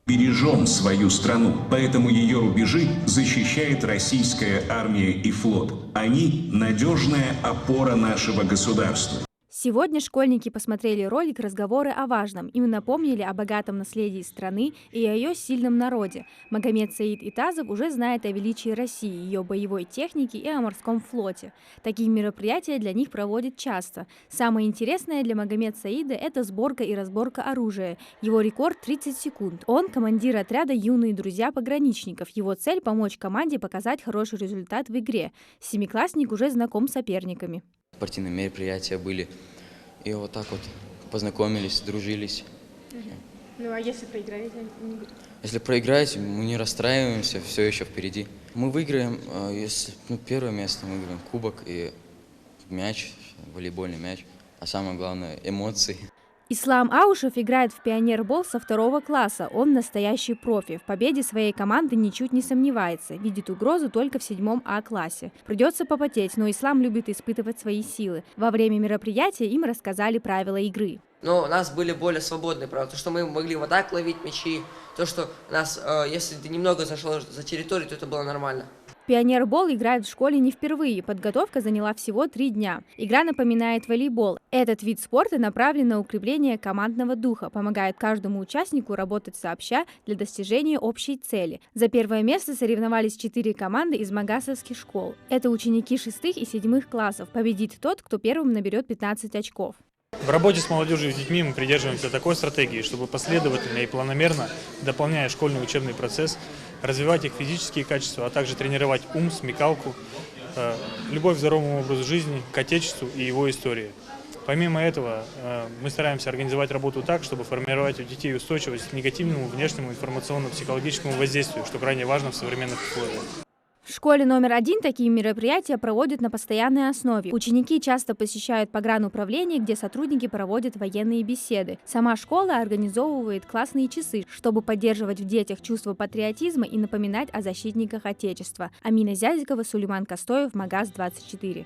Бережем свою страну, поэтому ее рубежи защищает российская армия и флот. Они – надежная опора нашего государства. Сегодня школьники посмотрели ролик «Разговоры о важном». Им напомнили о богатом наследии страны и о ее сильном народе. Магомед Саид Итазов уже знает о величии России, ее боевой технике и о морском флоте. Такие мероприятия для них проводят часто. Самое интересное для Магомед Саида – это сборка и разборка оружия. Его рекорд – 30 секунд. Он командир отряда «Юные друзья пограничников». Его цель – помочь команде показать хороший результат в игре. Семиклассник уже знаком с соперниками. Спортивные мероприятия были. И вот так вот познакомились, дружились. Ну а если проиграете? Если проиграете, мы не расстраиваемся, все еще впереди. Мы выиграем, если первое место, мы выиграем кубок и мяч, волейбольный мяч. А самое главное – эмоции. Ислам Аушев играет в пионербол со 2 класса. Он настоящий профи. В победе своей команды ничуть не сомневается. Видит угрозу только в 7 А-классе. Придется попотеть, но Ислам любит испытывать свои силы. Во время мероприятия им рассказали правила игры. Но у нас были более свободные правила. То, что мы могли вот так ловить мячи. То, что у нас, если ты немного зашел за территорию, то это было нормально. Пионербол играют в школе не впервые. Подготовка заняла всего 3 дня. Игра напоминает волейбол. Этот вид спорта направлен на укрепление командного духа, помогает каждому участнику работать сообща для достижения общей цели. За первое место соревновались 4 команды из магасовских школ. Это ученики 6 и 7 классов. Победит тот, кто первым наберет 15 очков. В работе с молодежью и с детьми мы придерживаемся такой стратегии, чтобы последовательно и планомерно, дополняя школьный учебный процесс, развивать их физические качества, а также тренировать ум, смекалку, любовь к здоровому образу жизни, к Отечеству и его истории. Помимо этого, мы стараемся организовать работу так, чтобы формировать у детей устойчивость к негативному внешнему информационно-психологическому воздействию, что крайне важно в современных условиях. В школе номер 1 такие мероприятия проводят на постоянной основе. Ученики часто посещают погрануправление, где сотрудники проводят военные беседы. Сама школа организовывает классные часы, чтобы поддерживать в детях чувство патриотизма и напоминать о защитниках Отечества. Амина Зязикова, Сулейман Костоев, Магаз 24.